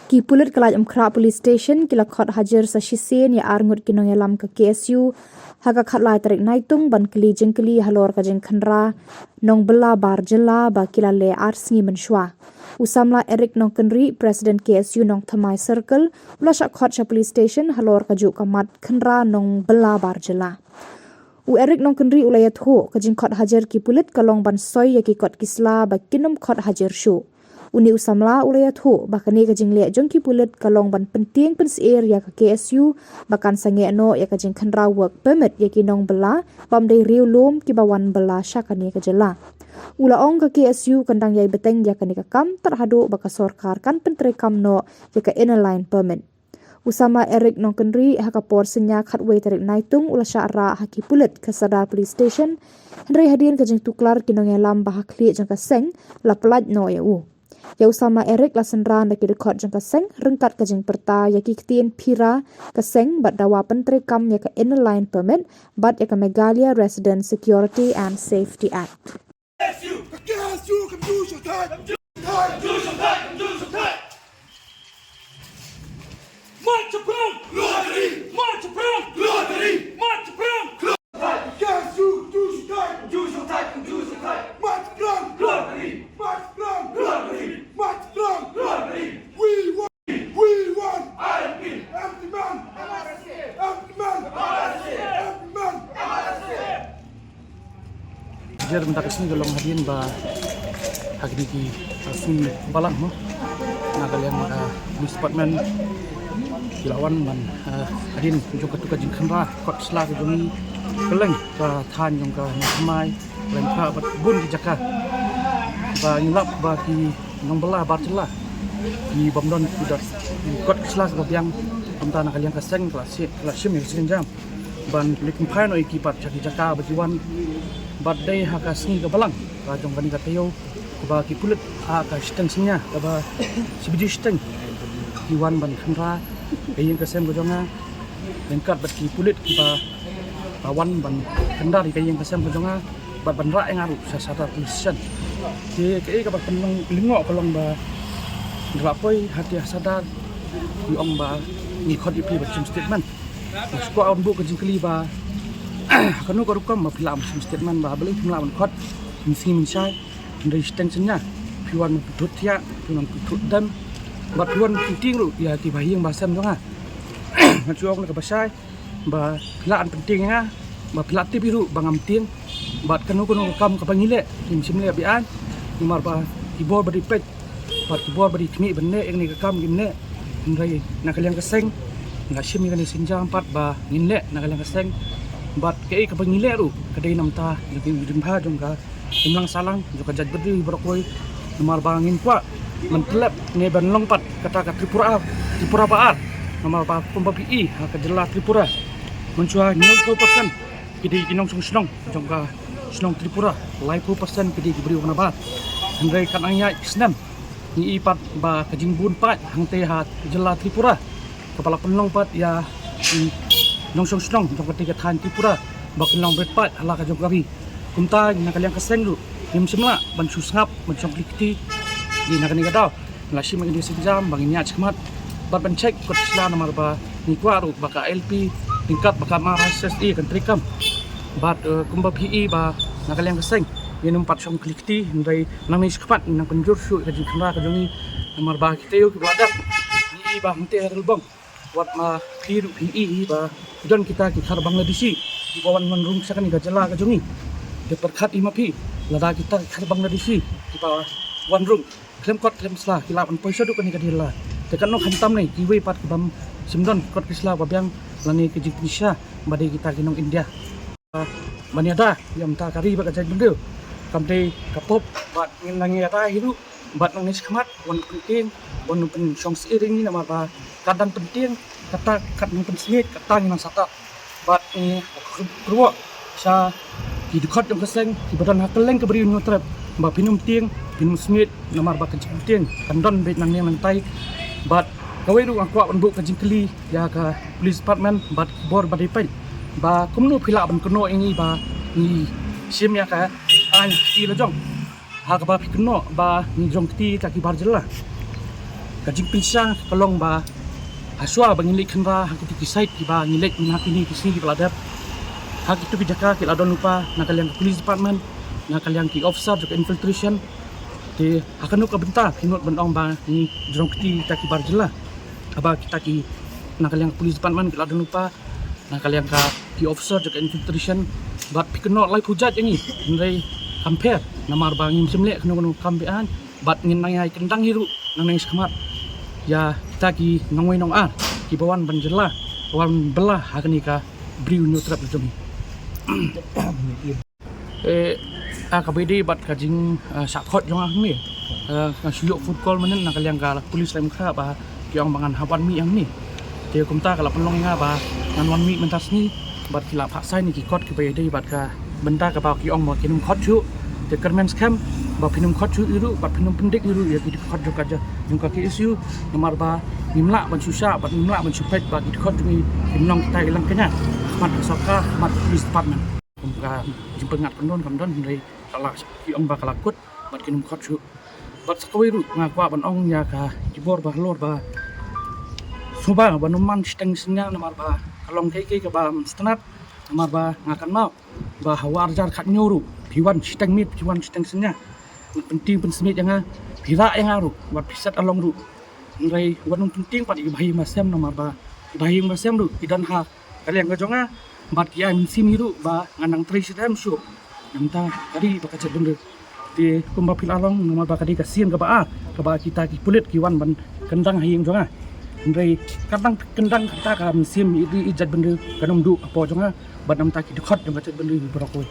Ki pulit kelaj Kra Police Station kila khot hajar sa shisen ya arngut kinong yalam ke KSU haga khatlai tarik naitung ban keli jengkeli halor ka jeng khanra nong bela bar jela ba kila le arsingi menshwa usamla Eric nong kenri President KSU nong Thamai Circle ula syak khot sya Police Station halor ka juk kamat khanra nong bela bar jela u Eric nong kenri ulayat ho ka jeng khot hajar ki pulit kalong ban soy ya ki khot kisla ba kinom khot hajar shu uni usamla ulayat ho bakani ka jing le jongki pulit kalong ban penting pensier ya ka KSU bakan sange no ya ka jing khanra work permit ya ki nong bela pam dei riu lom ki bawan bela syakani ka jela ula ong ka KSU kandang yai beteng ya kani ka kam terhadu baka sorkar kan pentre kam no ya ka inner line permit usama Eric nong kenri haka por senya khatway tarik naitung ula syara haki pulit ka Sadar Police Station henry hadian ka jing tuklar kinong yalam bahakli jang ka seng la pelaj no ya u ya usama Eric la senran da kidekot jang kaseng rengkat ka jeng perta ya ki ktien pira kaseng bat dawa pentre kam ya ka inner line permit bat ya ka Megalia Resident Security and Safety Act. Jar minta kesini golong hadirin ba hagi ki asun balang mo na kalian police department kilawan man hadirin jong katuka jing khanra kot sla ko jong keleng ka than jong ka Thamai len ka bat bun ki jaka ba ngilap ba ki nong bela bar jela di bamdon kudat kot sla ko biang amta na kalian ka seng kelas sim yang jam ban likum phai no ikipat jaki jaka bajiwan badai haka sini ke balang ka jong kani katayo ba ki pulit haka steng sinya ba sibiji steng diwan ban khanra kayen ka sem gojonga lengkat bat ki pulit ki ba awan ban kendari kayen ka sem gojonga bat ban ra ngaru sa sata tulisan ki ka ba penong lingok kolong ba rapoi hati sadar di ong ba ni khot ipi ba statement sko on bu ka jingkli ba kanu ko rukam ma filam statement ba beli filam khot misi minsai dari stengnya piwan putut ya piwan putut dan ba piwan penting lu ya ti bahing basam jonga ngacuok ka basai ba filan penting ya ba pilati biru bangam ting bat kanu kam ka pangile simle bian nimar ba keyboard bari pet bat keyboard bari kni benne eng ni ka kam gimne ndai nakalian keseng ngasim ni sinjang pat ba nginle nakalian keseng bat kei ka pangile ru kadai namta jadi rimha jongka imlang salang joka jaj berdiri berkoi nomor bangin kwa mentelap ne ban longpat kata ka Tripura baar nomor ba pembabi i ka jela Tripura mencua 90% kidi kinong snong jongka snong Tripura lai 10% kidi diberi warna bat handai kan anya isnam ni ipat ba kajingbun pat hangte hat jela Tripura kepala penlong pat ya nongsong snong jong ketiga than Tripura bakin long betpat hala ka jong kabi kumta na kaliang kaseng lu nim simla ban susngap ban chongklikti di nakani gadao lasi magi sejam bangin nya chmat bat ban cek kot sla nomor ba ni kwaru baka LP tingkat baka ma SSI kan trikam bat kumba PE ba na kaliang kaseng yenum pat chongklikti ndai nang ni skpat nang penjur su ka jing khamra ka jongi nomor ba kiteu ki wadak ni ba hante relbong wat ma piru PE ba dan kita khar Bangladeshi di bawah manrung sakani gajala ka jongi de perkhat imapi lada kita khar Bangladeshi di bawah wanrung klem kot klem sla kilapan poisa du kani kadila tekan no khantam nei kiwe pat bam simdon kot kisla babyang lani ke jiknisha bade kita kinong India baniada yam ta kari ba kajai bendeu kamte kapop bat ngangi ata hidu bat nang nis khamat wan penting wan pen song seiring ni nama ba kadang penting kata kat nang pensingit kata nang sata bat ni kruwa sa di dekat yang keseng di badan hakeleng ke beri nutrep ba pinum tieng pinum smith namar ba kajing tieng kandon bet nang yang tai bat gawe ru akwa ban bu kajing keli ya ka police department bat bor ba dipai ba kumnu phila ban kono ingi ba ni sim ya ka an ti lo jong ha ka ba phikno ba ni jong ti ta ki bar jela kajing pinsang kalong ba haswa ba ngilik kenra hak itu kisait ki ba ngilik nak ini kisi ki peladap hak itu kijaka ki ladon lupa nak kalian police department nak kalian ki officer juga infiltration di akan nuka bentar kinut benong ba ni jrong kiti kita ki barjela aba kita ki nak kalian police department ki ladon lupa nak kalian ki officer juga infiltration bat pikenot lai hujat yang ni ngai compare namar bangin semlek kenu kambean bat ngin nang ai kendang hiru nang sekemat ya kita ki nongoi nong ar ki bawan banjela bawan belah hakni ka briu nutrap jumi KBD bat kajing sakot jong ni suyuk food call menen nak kalian ka polis lem kha ba kiong bangan hawan mi yang ni dia kumta kala penlong nga ba nan wan mi mentas ni bat kila phak ni ki kot ki KBD bat ka benda ka ba kiong mo kinum khot chu te kermen scam ba pinum khot chu iru bat pinum pendik iru ya ki khot jo kaja jung ka ki isu nomor ba nimla ban susah bat nimla ban supet ba ki khot mi pinong kita ilang kenya mat soka mat police department kumka jumpa ngat pendon kamdon dari kala kiong ba kala kut bat kinum khot chu bat sakowiru ngakwa ban ong ya ka kibor ba lor ba suba ba numan steng sinya nomor ba kalong keke ka ba stanat nomor ba ngakan mau ba hawar jar khat nyoru piwan steng mit piwan steng sinya penting pensmit yang pira yang aru bat pisat along ru ngai wanung penting pat ibahi masam nomor ba ibahi masam ru idan ha kalian gajonga bat kia sim iru ba nganang tri sedam syu namta kadi bakacat benda di kumba pil along nomor ba kadi kasian ka ba kita ki pulit ki wan ban kendang hayeng jonga ngai kadang kendang kita ka sim ijat benda kanum du apa jonga bat namta ki dekat jong kacat benda berokoi